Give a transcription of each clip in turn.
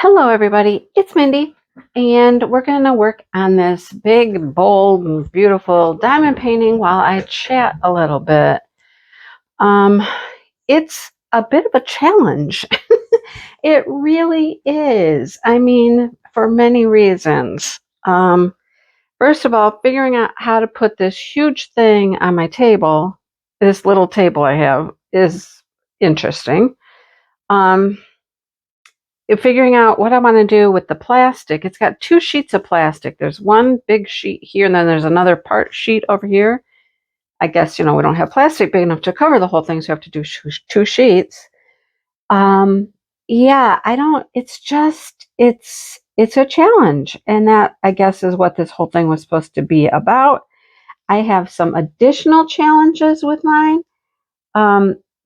Hello, everybody. It's Mindy, and we're going to work on this big, bold, and beautiful diamond painting while I chat a little bit. It's a bit of a challenge. It really is. I mean, for many reasons. First of all, figuring out how to put this huge thing on my table, this little table I have, is interesting. Figuring out what I want to do with the plastic. It's got two sheets of plastic. There's one big sheet here, and then there's another part sheet over here. I guess, we don't have plastic big enough to cover the whole thing, so we have to do two sheets. Yeah, I don't, it's a challenge. And that, I guess, is what this whole thing was supposed to be about. I have some additional challenges with mine.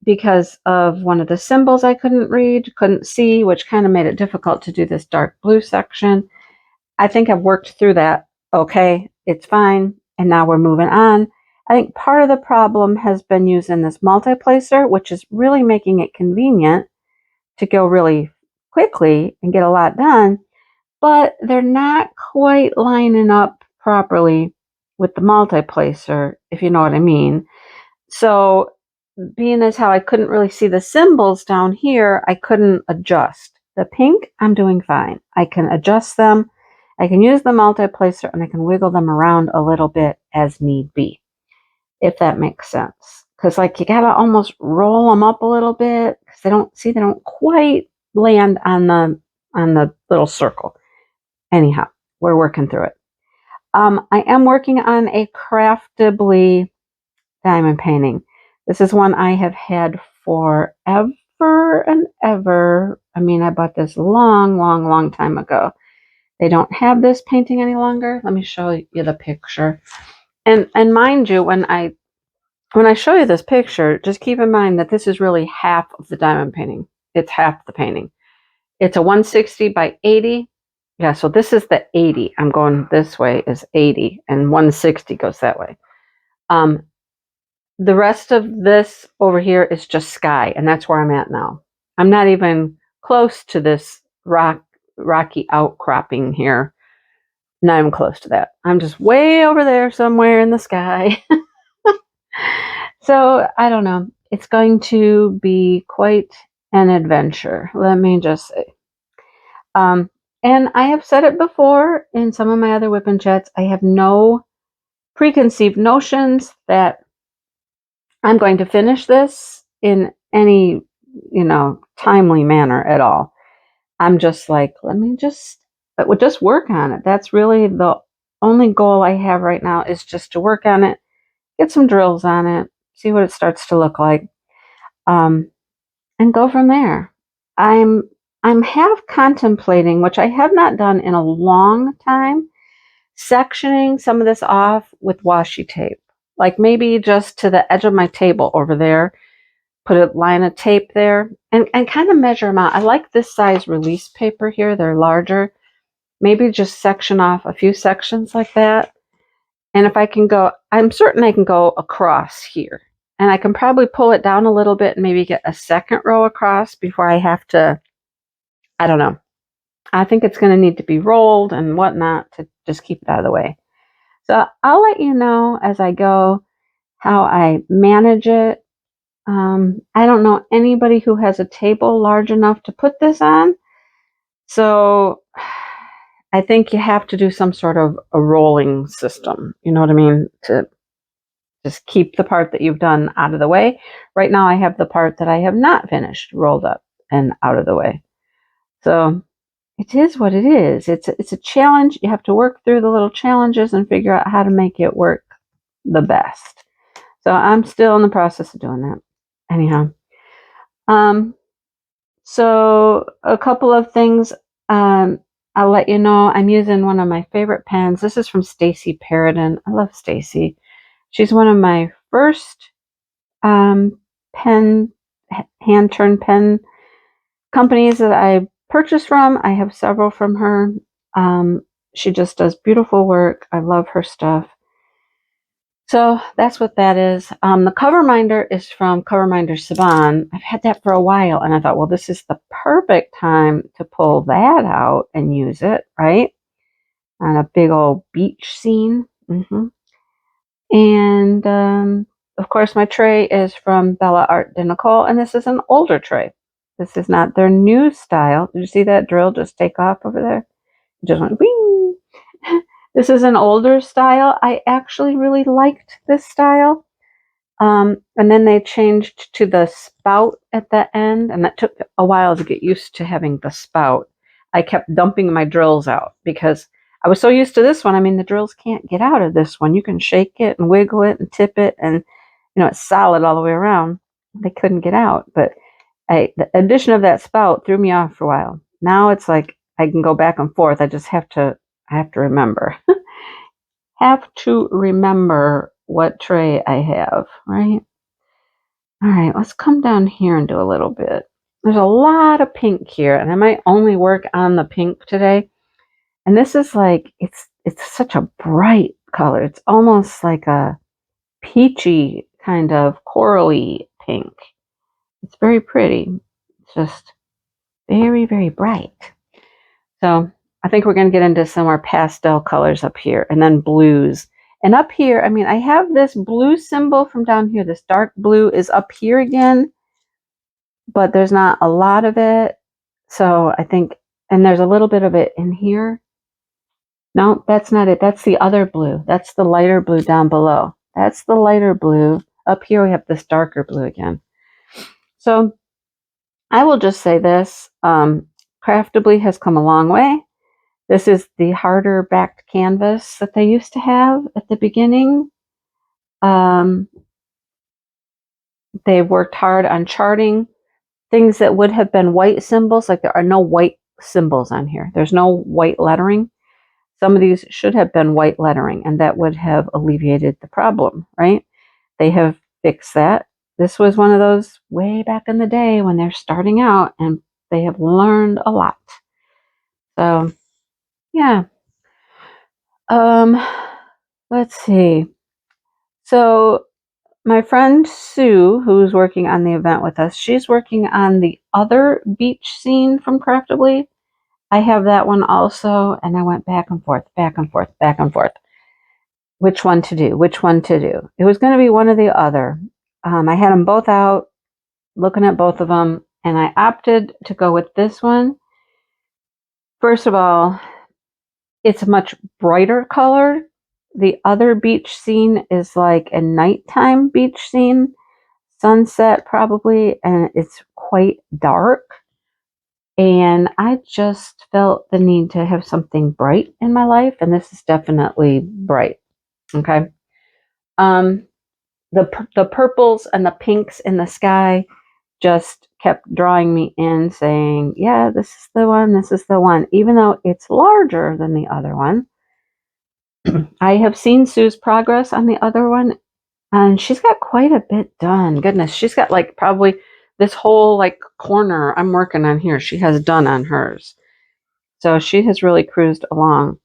Because of one of the symbols I couldn't see, which kind of made it difficult to do this dark blue section. I think I've worked through that. Okay, it's fine. And now we're moving on. I think part of the problem has been using this multi-placer, which is really making it convenient to go really quickly and get a lot done, but they're not quite lining up properly with the multi-placer, if you know what I mean. So being as how I couldn't really see the symbols down here, I couldn't adjust. The pink, I'm doing fine. I can adjust them. I can use the multi-placer and I can wiggle them around a little bit as need be, if that makes sense. Because you gotta almost roll them up a little bit because they don't quite land on the little circle. Anyhow, we're working through it. I am working on a craftably diamond painting. This is one I have had forever and ever. I mean, I bought this long time ago. They don't have this painting any longer. Let me show you the picture. And mind you, when I show you this picture, just keep in mind that this is really half of the diamond painting. It's half the painting. It's a 160 by 80. Yeah, so this is the 80. I'm going this way is 80, and 160 goes that way. The rest of this over here is just sky, and that's where I'm at now. I'm not even close to this rocky outcropping here. Not even close to that. I'm just way over there somewhere in the sky. So, I don't know. It's going to be quite an adventure, let me just say. And I have said it before in some of my other WIP and Chats, I have no preconceived notions that I'm going to finish this in any, timely manner at all. I'm just like, let me just work on it. That's really the only goal I have right now, is just to work on it, get some drills on it, see what it starts to look like, and go from there. I'm half contemplating, which I have not done in a long time, sectioning some of this off with washi tape. Like maybe just to the edge of my table over there, put a line of tape there and kind of measure them out. I like this size release paper here. They're larger. Maybe just section off a few sections like that. And if I can go, I'm certain I can go across here. And I can probably pull it down a little bit and maybe get a second row across before I have to, I don't know. I think it's going to need to be rolled and whatnot to just keep it out of the way. So I'll let you know as I go how I manage it. I don't know anybody who has a table large enough to put this on. So I think you have to do some sort of a rolling system. You know what I mean? To just keep the part that you've done out of the way. Right now I have the part that I have not finished rolled up and out of the way. So it is what it is. It's a challenge. You have to work through the little challenges and figure out how to make it work the best. So I'm still in the process of doing that. Anyhow, so a couple of things. I'll let you know. I'm using one of my favorite pens. This is from Stacy Paradin. I love Stacy. She's one of my first hand turn pen companies that I purchased from. I have several from her. She just does beautiful work. I love her stuff. So that's what that is. The cover minder is from Cover Minder Saban. I've had that for a while, and I thought, well, this is the perfect time to pull that out and use it, right? On a big old beach scene. And of course, my tray is from Bella Art de Nicole, and this is an older tray. This is not their new style. Did you see that drill just take off over there? It just went wing. This is an older style. I actually really liked this style. And then they changed to the spout at the end, and that took a while to get used to having the spout. I kept dumping my drills out because I was so used to this one. I mean, the drills can't get out of this one. You can shake it and wiggle it and tip it, and it's solid all the way around. They couldn't get out, but the addition of that spout threw me off for a while. Now it's like I can go back and forth. I have to remember. Have to remember what tray I have, right? All right, let's come down here and do a little bit. There's a lot of pink here, and I might only work on the pink today. And this is like, it's such a bright color. It's almost like a peachy kind of corally pink. It's very pretty. It's just very, very bright. So I think we're going to get into some more pastel colors up here, and then blues. And up here, I mean, I have this blue symbol from down here. This dark blue is up here again, but there's not a lot of it. So I think, and there's a little bit of it in here. No, that's not it. That's the other blue. That's the lighter blue down below. That's the lighter blue. Up here we have this darker blue again. So I will just say this. Craftably has come a long way. This is the harder backed canvas that they used to have at the beginning. They've worked hard on charting things that would have been white symbols. Like there are no white symbols on here. There's no white lettering. Some of these should have been white lettering, and that would have alleviated the problem, right? They have fixed that. This was one of those way back in the day when they're starting out, and they have learned a lot. So, yeah. Let's see. So my friend Sue, who's working on the event with us, she's working on the other beach scene from Craftably. I have that one also, and I went back and forth, back and forth, back and forth. Which one to do? Which one to do? It was going to be one or the other. I had them both out, looking at both of them, and I opted to go with this one. First of all, it's a much brighter color. The other beach scene is like a nighttime beach scene, sunset probably, and it's quite dark. And I just felt the need to have something bright in my life, and this is definitely bright. Okay. The purples and the pinks in the sky just kept drawing me in, saying, yeah, this is the one, this is the one, even though it's larger than the other one. I have seen Sue's progress on the other one, and she's got quite a bit done. Goodness, she's got like probably this whole like corner I'm working on here, she has done on hers. So she has really cruised along.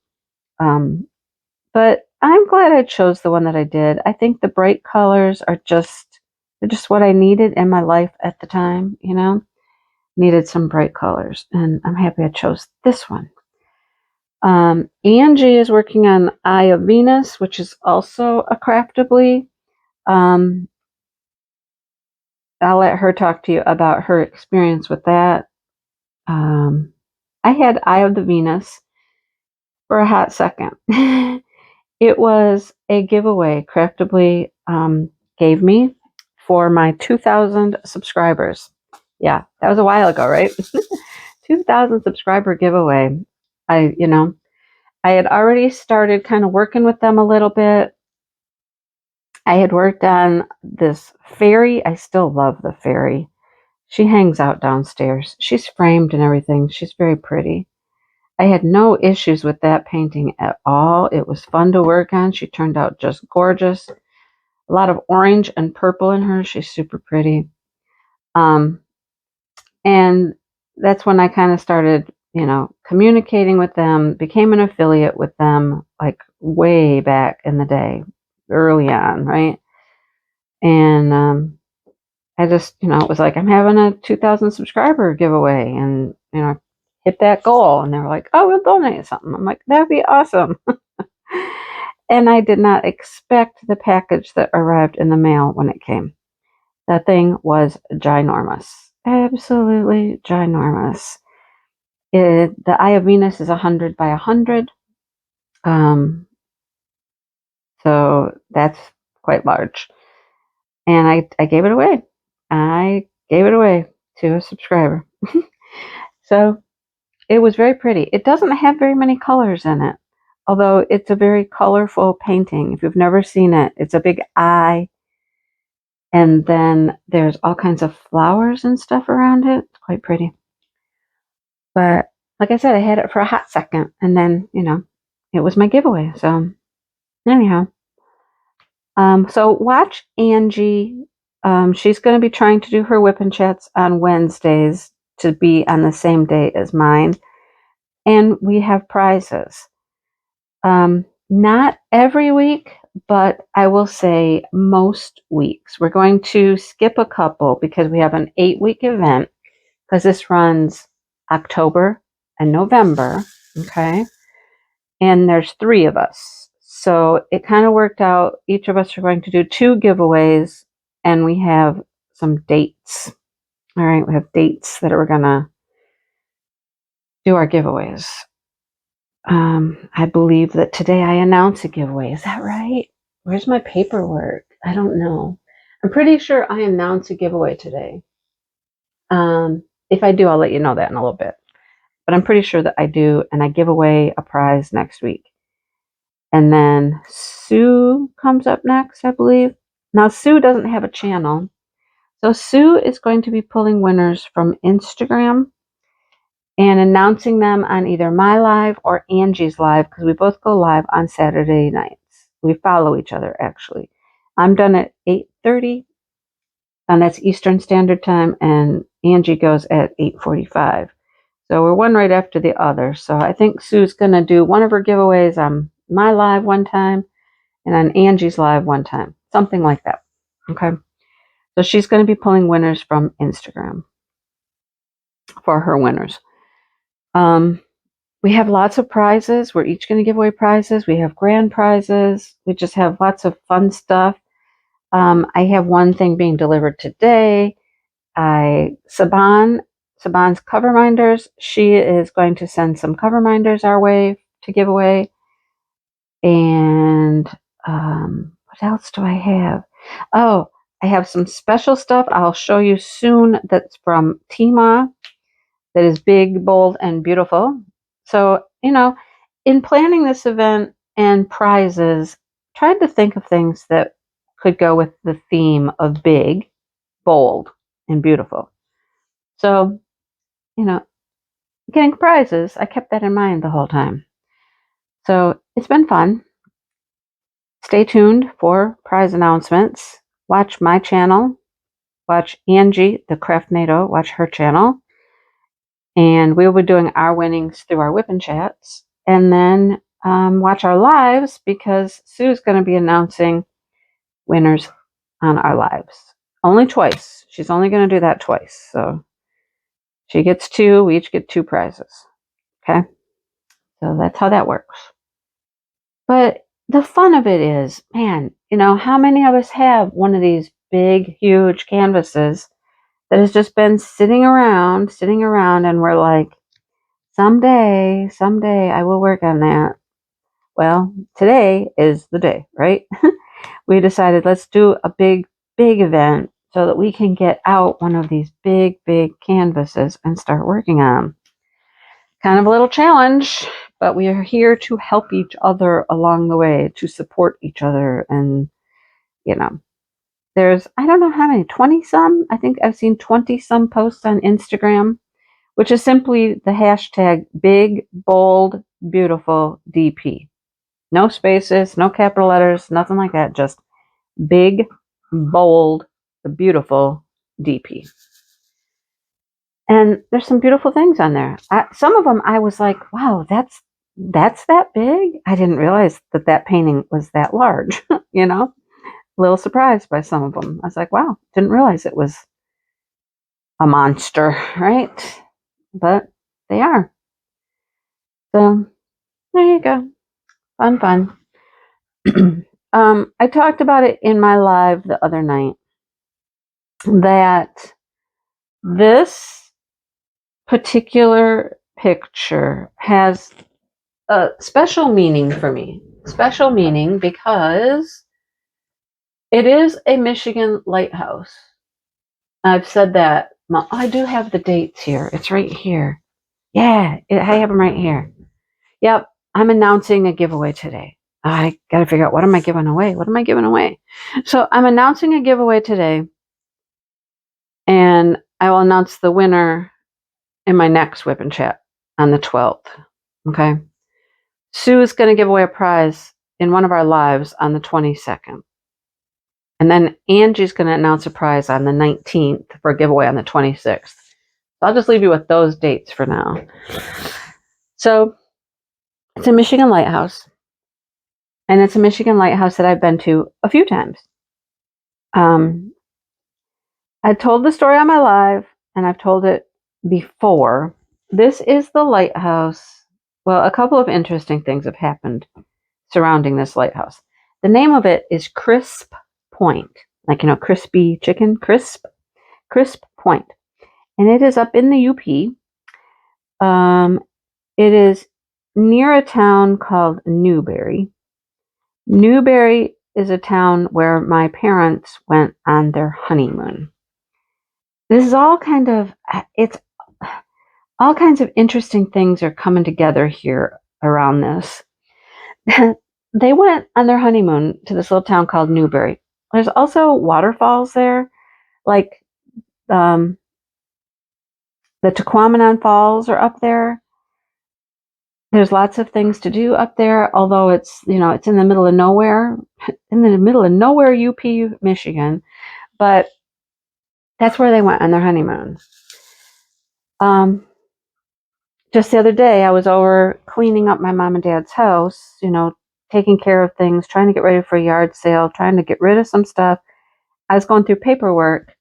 But I'm glad I chose the one that I did. I think the bright colors are just what I needed in my life at the time, needed some bright colors, and I'm happy I chose this one. Angie is working on Eye of Venus, which is also a Craftably. I'll let her talk to you about her experience with that. I had Eye of the Venus for a hot second. It was a giveaway Craftably gave me for my 2,000 subscribers. Yeah, that was a while ago, right? 2,000 subscriber giveaway. I had already started kind of working with them a little bit. I had worked on this fairy. I still love the fairy. She hangs out downstairs. She's framed and everything. She's very pretty. I had no issues with that painting at all. It was fun to work on. She turned out just gorgeous. A lot of orange and purple in her. She's super pretty. And that's when I kind of started, communicating with them, became an affiliate with them, like way back in the day, early on, right? And I just, it was like, I'm having a 2,000 subscriber giveaway, and, hit that goal. And they were like, oh, we'll donate something. I'm like, that'd be awesome. And I did not expect the package that arrived in the mail when it came. That thing was ginormous. Absolutely ginormous. The Eye of Venus is 100 by 100. So that's quite large. And I gave it away. I gave it away to a subscriber. So it was very pretty. It doesn't have very many colors in it, although it's a very colorful painting. If you've never seen it, it's a big eye, and then there's all kinds of flowers and stuff around it. It's quite pretty. But like I said, I had it for a hot second, and then, it was my giveaway. So anyhow, so watch Angie. She's going to be trying to do her WIP and Chats on Wednesdays to be on the same day as mine. And we have prizes. Not every week, but I will say most weeks. We're going to skip a couple because we have an 8-week event, because this runs October and November. Okay. And there's 3 of us. So it kind of worked out. Each of us are going to do 2 giveaways, and we have some dates. All right. We have dates that we're going to do our giveaways. I believe that today I announced a giveaway. Is that right? Where's my paperwork? I don't know. I'm pretty sure I announced a giveaway today. If I do, I'll let you know that in a little bit. But I'm pretty sure that I do, and I give away a prize next week. And then Sue comes up next, I believe. Now, Sue doesn't have a channel. So Sue is going to be pulling winners from Instagram and announcing them on either my live or Angie's live, because we both go live on Saturday nights. We follow each other, actually. I'm done at 8:30, and that's Eastern Standard Time, and Angie goes at 8:45. So we're one right after the other. So I think Sue's going to do one of her giveaways on my live one time and on Angie's live one time. Something like that. Okay. So she's going to be pulling winners from Instagram for her winners. We have lots of prizes. We're each going to give away prizes. We have grand prizes. We just have lots of fun stuff. I have one thing being delivered today. Saban's cover minders. She is going to send some cover minders our way to give away. And what else do I have? Oh, I have some special stuff I'll show you soon that's from Tima, that is big, bold, and beautiful. So, in planning this event and prizes, tried to think of things that could go with the theme of big, bold, and beautiful. So, getting prizes, I kept that in mind the whole time. So it's been fun. Stay tuned for prize announcements. Watch my channel. Watch Angie, the Craftnado, watch her channel. And we'll be doing our winnings through our WIP and Chats. And then watch our lives, because Sue's going to be announcing winners on our lives. Only twice. She's only going to do that twice. So she gets 2. We each get 2 prizes. Okay? So that's how that works. But the fun of it is, man, how many of us have one of these big, huge canvases that has just been sitting around, and we're like, someday I will work on that. Well, today is the day, right? We decided, let's do a big event so that we can get out one of these big canvases and start working on them. Kind of a little challenge, but we are here to help each other along the way, to support each other. And, there's, I don't know how many, 20 some? I think I've seen 20 some posts on Instagram, which is simply the hashtag big, bold, beautiful DP. No spaces, no capital letters, nothing like that. Just big, bold, beautiful DP. And there's some beautiful things on there. Some of them I was like, wow, that's that big? I didn't realize that painting was that large, A little surprised by some of them. I was like, wow, didn't realize it was a monster, right? But they are. So there you go. Fun. I talked about it in my live the other night that this particular picture has a special meaning for me. Special meaning because it is a Michigan lighthouse. I've said that. I do have the dates here. It's right here. Yeah, I have them right here. Yep, I'm announcing a giveaway today. I got to figure out what am I giving away? What am I giving away? So I'm announcing a giveaway today, and I will announce the winner in my next WIP and Chat on the 12th. Okay. Sue is going to give away a prize in one of our lives on the 22nd. And then Angie's going to announce a prize on the 19th for a giveaway on the 26th. So I'll just leave you with those dates for now. So it's a Michigan lighthouse. And it's a Michigan lighthouse that I've been to a few times. I told the story on my live, and I've told it before. This is the lighthouse. Well, a couple of interesting things have happened surrounding this lighthouse. The name of it is Crisp Point. Like, crispy chicken, Crisp Point. And it is up in the UP. It is near a town called Newberry. Newberry is a town where my parents went on their honeymoon. This is all all kinds of interesting things are coming together here around this. They went on their honeymoon to this little town called Newberry. There's also waterfalls there, like the Tequamanon Falls are up there. There's lots of things to do up there, although it's it's in the middle of nowhere, UP, Michigan. But that's where they went on their honeymoon. Just the other day, I was over cleaning up my mom and dad's house, taking care of things, trying to get ready for a yard sale, trying to get rid of some stuff. I was going through paperwork,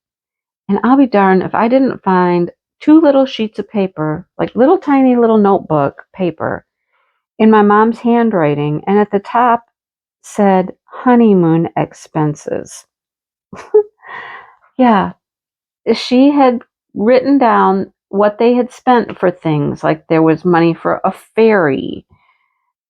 and I'll be darned if I didn't find 2 little sheets of paper, like little tiny little notebook paper, in my mom's handwriting, and at the top said honeymoon expenses. Yeah, she had written down what they had spent for things, like there was money for a ferry,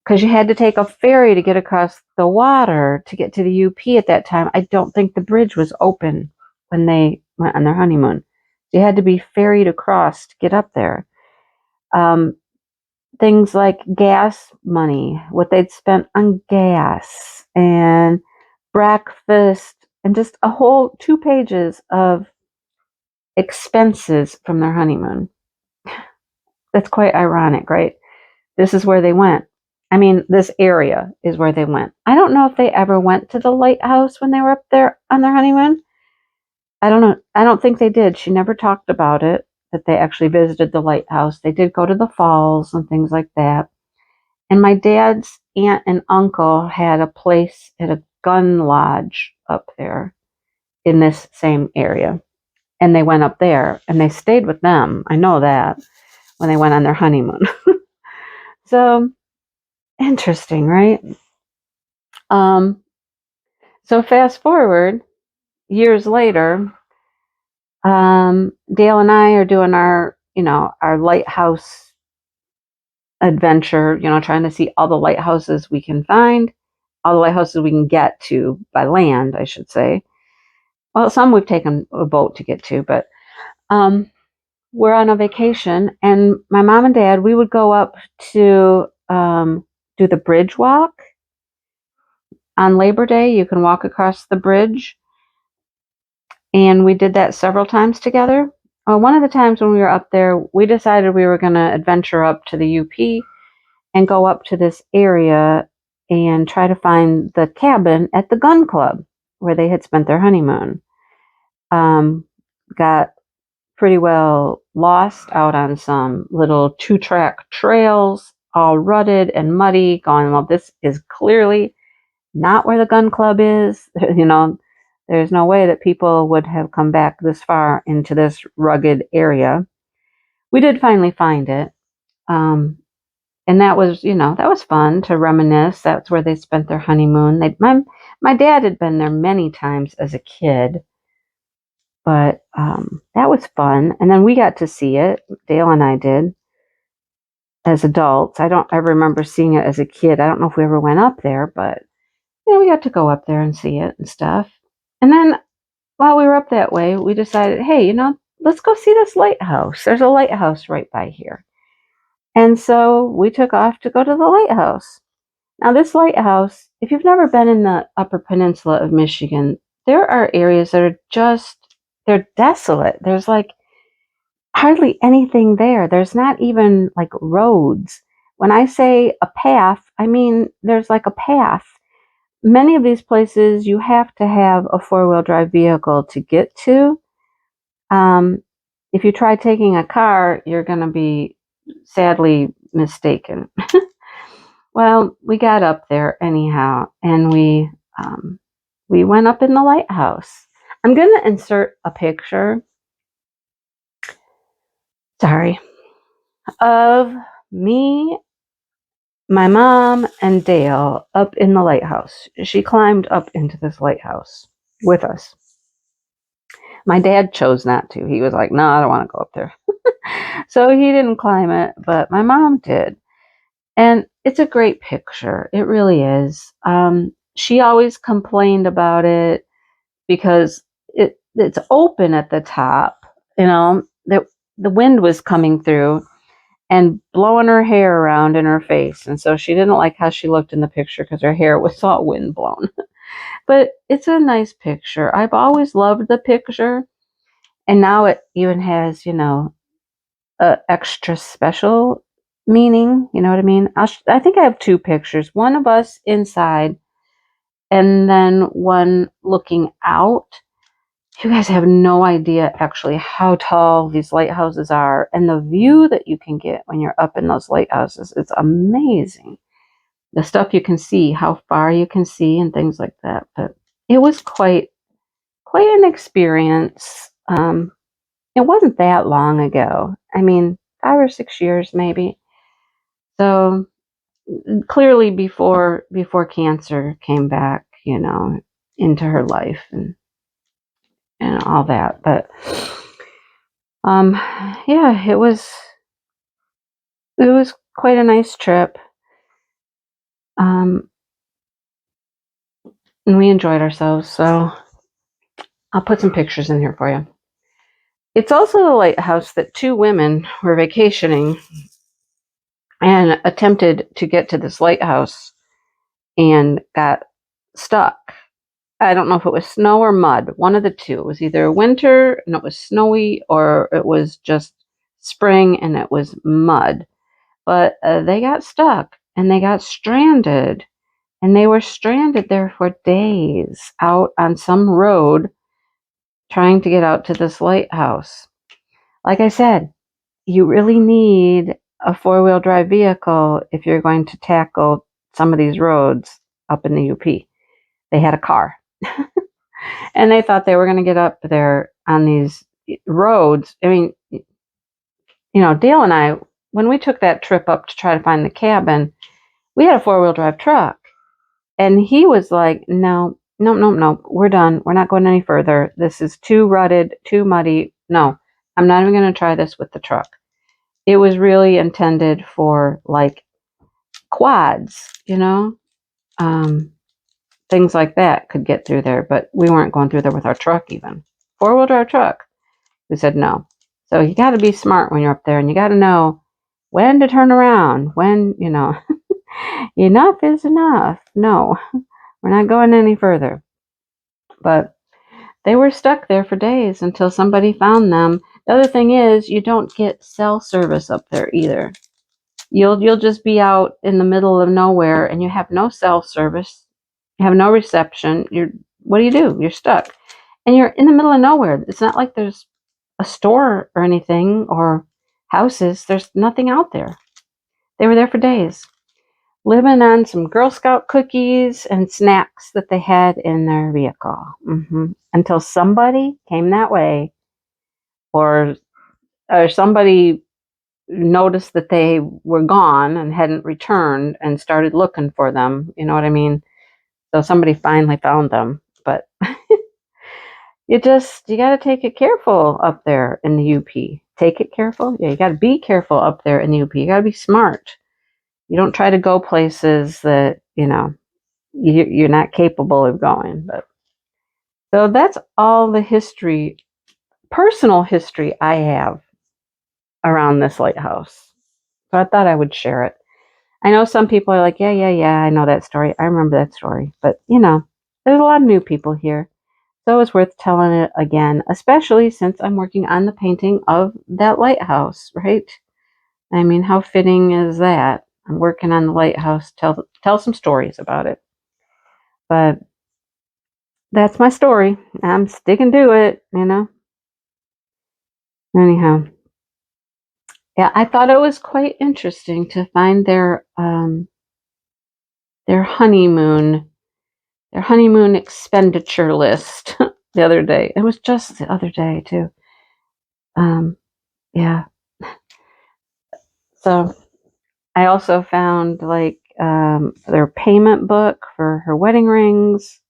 because you had to take a ferry to get across the water to get to the UP at that time. I don't think the bridge was open when they went on their honeymoon. You had to be ferried across to get up there. Things like gas money, what they'd spent on gas and breakfast, and just a whole 2 pages of expenses from their honeymoon. That's quite ironic, right? This is where they went. I mean, this area is where they went. I don't know if they ever went to the lighthouse when they were up there on their honeymoon. I don't know. I don't think they did. She never talked about it, that they actually visited the lighthouse. They did go to the falls and things like that. And my dad's aunt and uncle had a place at a gun lodge up there in this same area. And they went up there and they stayed with them. I know that, when they went on their honeymoon. So interesting, right? So fast forward years later, Dale and I are doing our lighthouse adventure, trying to see all the lighthouses we can find, all the lighthouses we can get to by land, I should say. Well, some we've taken a boat to get to, but we're on a vacation, and my mom and dad, we would go up to do the bridge walk on Labor Day. You can walk across the bridge, and we did that several times together. One of the times when we were up there, we decided we were going to adventure up to the UP and go up to this area and try to find the cabin at the gun club where they had spent their honeymoon. Got pretty well lost out on some little 2-track trails, all rutted and muddy, going, well, this is clearly not where the gun club is. There's no way that people would have come back this far into this rugged area. We did finally find it. And that was, that was fun to reminisce. That's where they spent their honeymoon. My dad had been there many times as a kid, but that was fun. And then we got to see it. Dale and I did as adults. I remember seeing it as a kid. I don't know if we ever went up there, but we got to go up there and see it and stuff. And then while we were up that way, we decided, hey, let's go see this lighthouse. There's a lighthouse right by here. And so we took off to go to the lighthouse. Now, this lighthouse, if you've never been in the Upper Peninsula of Michigan, there are areas that are they're desolate. There's like hardly anything there. There's not even like roads. When I say a path, I mean there's like a path. Many of these places you have to have a four-wheel drive vehicle to get to. If you try taking a car, you're going to be sadly mistaken. Well, we got up there anyhow, and we went up in the lighthouse. I'm going to insert a picture, of me, my mom, and Dale up in the lighthouse. She climbed up into this lighthouse with us. My dad chose not to. He was like, no, I don't want to go up there. So he didn't climb it, but my mom did. And it's a great picture. It really is. She always complained about it because it's open at the top. The wind was coming through and blowing her hair around in her face. And so she didn't like how she looked in the picture because her hair was all wind blown. But it's a nice picture. I've always loved the picture. And now it even has, a extra special meaning. You know what I mean? I think I have two pictures. One of us inside and then one looking out. You guys have no idea actually how tall these lighthouses are and the view that you can get when you're up in those lighthouses. It's amazing. The stuff you can see, how far you can see and things like that. But it was quite an experience. It wasn't that long ago. I mean, 5 or 6 years maybe. So clearly before cancer came back, into her life and all that. But yeah, it was quite a nice trip. And we enjoyed ourselves. So I'll put some pictures in here for you. It's also the lighthouse that two women were vacationing and attempted to get to this lighthouse and got stuck. I don't know if it was snow or mud, one of the two. It was either winter and it was snowy, or it was just spring and it was mud. But they got stuck and they got stranded. And they were stranded there for days out on some road trying to get out to this lighthouse. Like I said, you really need a four-wheel drive vehicle if you're going to tackle some of these roads up in the UP. They had a car. And they thought they were going to get up there on these roads. I mean, Dale and I, when we took that trip up to try to find the cabin, we had a four-wheel drive truck. And he was like, no, we're done. We're not going any further. This is too rutted, too muddy. No, I'm not even going to try this with the truck. It was really intended for like quads, things like that could get through there. But we weren't going through there with our truck even. Four-wheel drive truck. We said no. So you got to be smart when you're up there and you got to know when to turn around, when, enough is enough. No, we're not going any further. But they were stuck there for days until somebody found them. The other thing is you don't get cell service up there either. You'll just be out in the middle of nowhere and you have no cell service. You have no reception. What do? You're stuck. And you're in the middle of nowhere. It's not like there's a store or anything or houses. There's nothing out there. They were there for days. living on some Girl Scout cookies and snacks that they had in their vehicle. Until somebody came that way, or somebody noticed that they were gone and hadn't returned and started looking for them. You know what I mean? So somebody finally found them. But you got to take it careful up there in the UP. Take it careful? Yeah, you got to be careful up there in the UP. You got to be smart. You don't try to go places that, you're not capable of going. But so that's all the history, personal history I have around this lighthouse. So I thought I would share it. I know some people are like, yeah, I know that story. I remember that story. But, there's a lot of new people here. So it's worth telling it again, especially since I'm working on the painting of that lighthouse, right? I mean, how fitting is that? I'm working on the lighthouse, tell some stories about it. But that's my story. I'm sticking to it, Anyhow, yeah, I thought it was quite interesting to find their honeymoon expenditure list the other day. It was just the other day too. Yeah. So I also found their payment book for her wedding rings,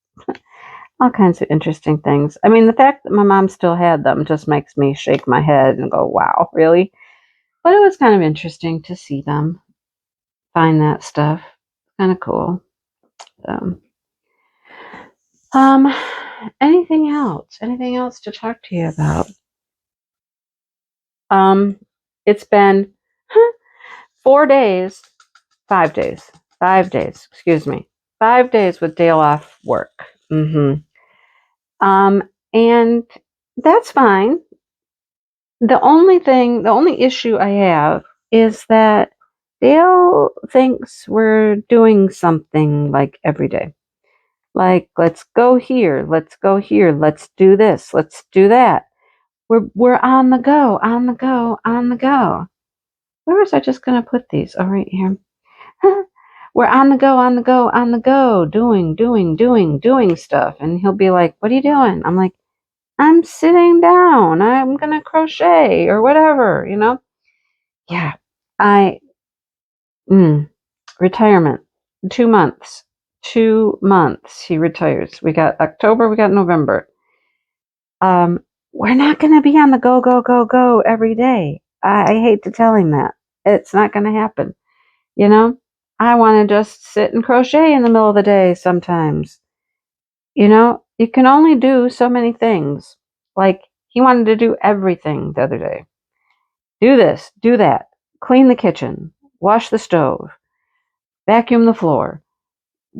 all kinds of interesting things. I mean, the fact that my mom still had them just makes me shake my head and go, wow, really? But it was kind of interesting to see them, find that stuff. Kind of cool. Um, um, anything else? Anything else to talk to you about? Um, it's been 4 days, 5 days, 5 days, excuse me, 5 days with Dale off work. Um, and that's fine. The only issue I have is that Dale thinks we're doing something like every day. Like, let's go here, let's go here, let's do this, let's do that. We're on the go, on the go, on the go. Where was I just gonna put these? Oh, right here. We're on the go, on the go, on the go, doing stuff. And he'll be like, what are you doing? I'm like, I'm sitting down. I'm going to crochet or whatever, Yeah. I, retirement, 2 months, 2 months he retires. We got October, we got November. We're not going to be on the go, go, go, go every day. I hate to tell him that. It's not going to happen. I want to just sit and crochet in the middle of the day sometimes. You can only do so many things. Like, he wanted to do everything the other day. Do this, do that, clean the kitchen, wash the stove, vacuum the floor,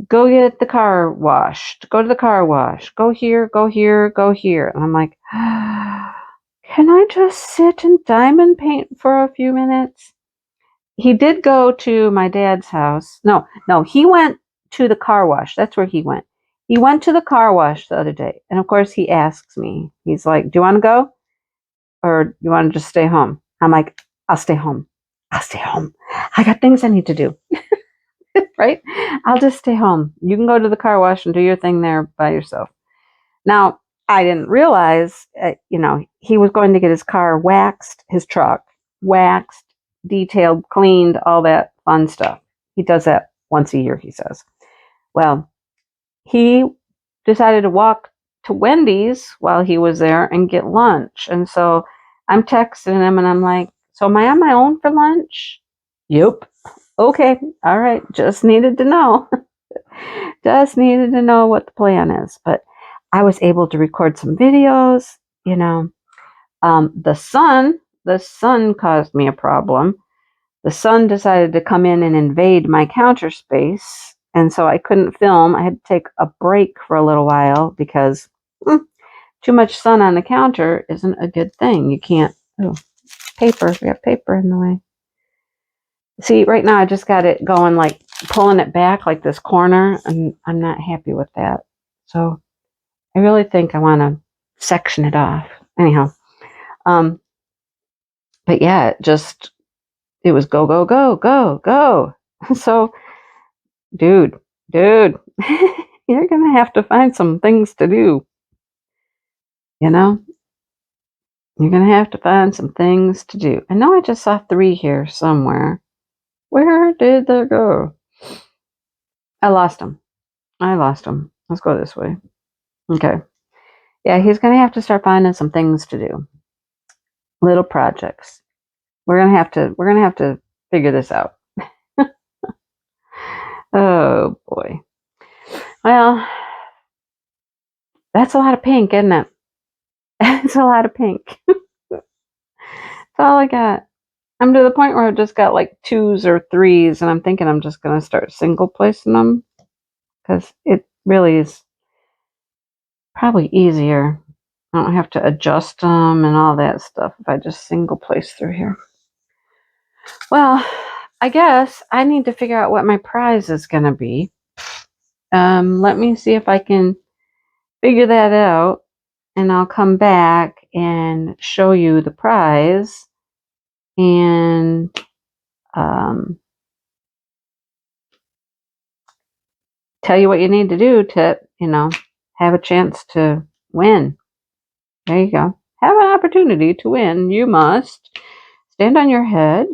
go get the car washed, go to the car wash, go here, go here, go here. And I'm like, can I just sit and diamond paint for a few minutes? He did go to my dad's house. No, he went to the car wash. That's where he went. He went to the car wash the other day. And of course, he asks me, he's like, do you want to go? Or do you want to just stay home? I'm like, I'll stay home. I'll stay home. I got things I need to do. Right? I'll just stay home. You can go to the car wash and do your thing there by yourself. Now, I didn't realize, he was going to get his car waxed, his truck waxed, detailed, cleaned, all that fun stuff. He does that once a year, he says. Well, he decided to walk to Wendy's while he was there and get lunch. And so I'm texting him and I'm like, so am I on my own for lunch? Yep. Okay. All right. Just needed to know. Just needed to know what the plan is. But I was able to record some videos, the sun caused me a problem. The sun decided to come in and invade my counter space, and so I couldn't film. I had to take a break for a little while because too much sun on the counter isn't a good thing. You can't. Oh, paper. We got paper in the way. See, right now I just got it going, like pulling it back like this corner, and I'm not happy with that. So I really think I want to section it off. Anyhow, but yeah, it was go, go, go, go, go. So dude, you're going to have to find some things to do. You know, you're going to have to find some things to do. I know I just saw 3 here somewhere. Where did they go? I lost them. Let's go this way. Okay. Yeah, he's going to have to start finding some things to do. Little projects. We're going to have to figure this out. Oh boy. Well, that's a lot of pink, isn't it? It's a lot of pink. That's all I got. I'm to the point where I've just got like 2s or 3s, and I'm thinking I'm just going to start single placing them because it really is probably easier. I don't have to adjust them and all that stuff if I just single place through here. Well, I guess I need to figure out what my prize is going to be. Let me see if I can figure that out, and I'll come back and show you the prize and tell you what you need to do to, have a chance to win. There you go. Have an opportunity to win. You must stand on your head,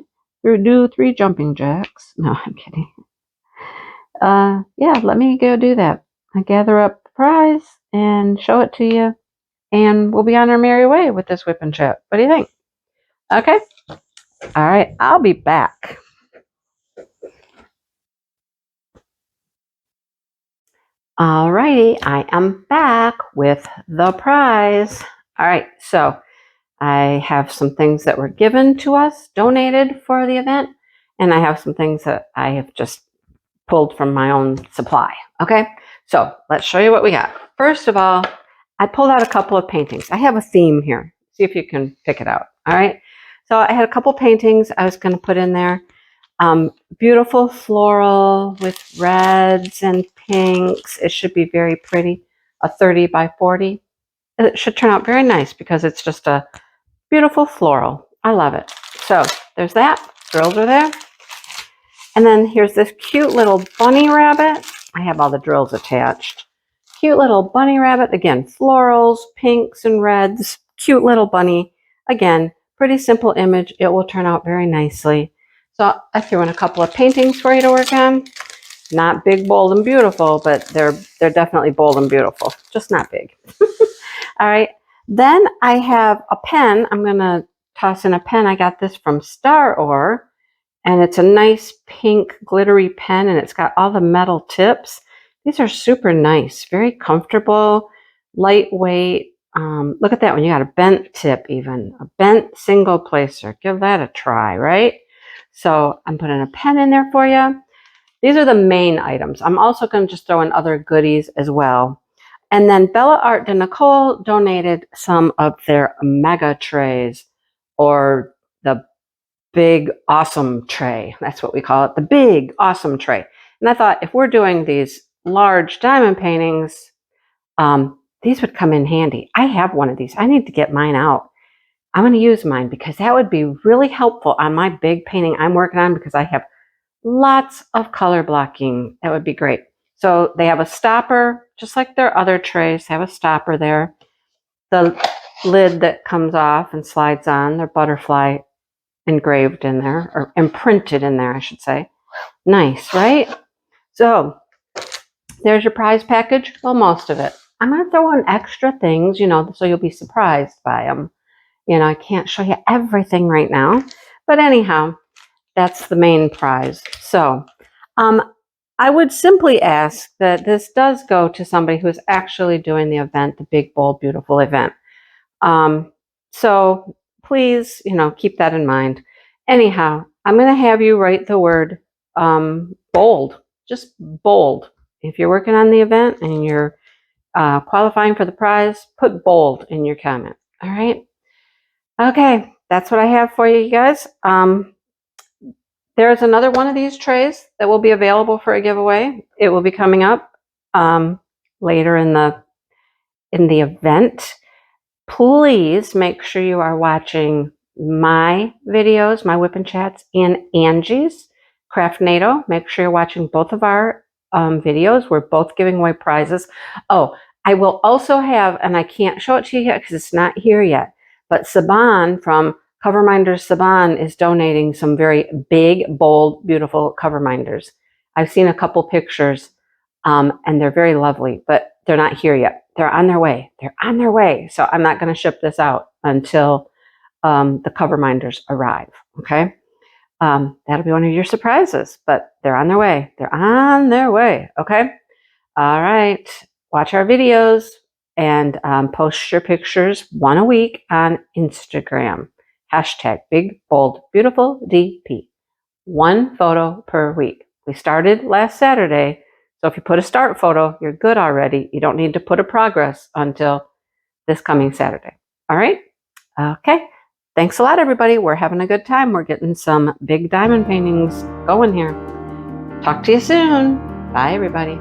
do 3 jumping jacks. No, I'm kidding. Yeah, let me go do that. I gather up the prize and show it to you, and we'll be on our merry way with this WIP and Chat. What do you think? Okay. All right. I'll be back. All righty. I am back with the prize. All right. So I have some things that were given to us, donated for the event, and I have some things that I have just pulled from my own supply. Okay. So let's show you what we got. First of all, I pulled out a couple of paintings. I have a theme here. See if you can pick it out. All right. So I had a couple paintings I was going to put in there. Beautiful floral with reds and pinks. It should be very pretty. A 30 by 40. It should turn out very nice because it's just a beautiful floral. I love it. So there's that. Drills are there. And then here's this cute little bunny rabbit. I have all the drills attached. Cute little bunny rabbit. Again, florals, pinks and reds. Cute little bunny. Again, pretty simple image. It will turn out very nicely. So I threw in a couple of paintings for you to work on. Not big, bold, and beautiful, but they're definitely bold and beautiful. Just not big. All right. Then I have a pen. I'm going to toss in a pen. I got this from Star Ore. And it's a nice pink glittery pen, and it's got all the metal tips. These are super nice, very comfortable, lightweight. Look at that one. You got a bent tip even, a bent single placer. Give that a try, right? So I'm putting a pen in there for you. These are the main items. I'm also going to just throw in other goodies as well. And then Bella Art de Nicole donated some of their mega trays, or the big awesome tray. That's what we call it, the big awesome tray. And I thought if we're doing these large diamond paintings, these would come in handy. I have one of these. I need to get mine out. I'm going to use mine because that would be really helpful on my big painting I'm working on, because I have lots of color blocking. That would be great. So they have a stopper, just like their other trays. They have a stopper there. The lid that comes off and slides on, their butterfly engraved in there, or imprinted in there, I should say. Nice, right? So there's your prize package. Well, most of it. I'm going to throw in extra things, so you'll be surprised by them. I can't show you everything right now, but anyhow, that's the main prize. So I would simply ask that this does go to somebody who's actually doing the event, the big, bold, beautiful event. So please, keep that in mind. Anyhow, I'm going to have you write the word bold, just bold. If you're working on the event and you're qualifying for the prize, put bold in your comment. All right. Okay. That's what I have for you guys. There's another one of these trays that will be available for a giveaway. It will be coming up later in the event. Please make sure you are watching my videos, my WIP and Chats, and Angie's Craftnado. Make sure you're watching both of our videos. We're both giving away prizes. Oh, I will also have, and I can't show it to you yet because it's not here yet, but Saban from Coverminders Saban is donating some very big, bold, beautiful cover minders. I've seen a couple pictures, and they're very lovely, but they're not here yet. They're on their way. They're on their way. So I'm not going to ship this out until the cover minders arrive. Okay. That'll be one of your surprises, but they're on their way. They're on their way. Okay. All right. Watch our videos and post your pictures one a week on Instagram. Hashtag big, bold, beautiful DP. One photo per week. We started last Saturday. So if you put a start photo, you're good already. You don't need to put a progress until this coming Saturday. All right. Okay. Thanks a lot, everybody. We're having a good time. We're getting some big diamond paintings going here. Talk to you soon. Bye, everybody.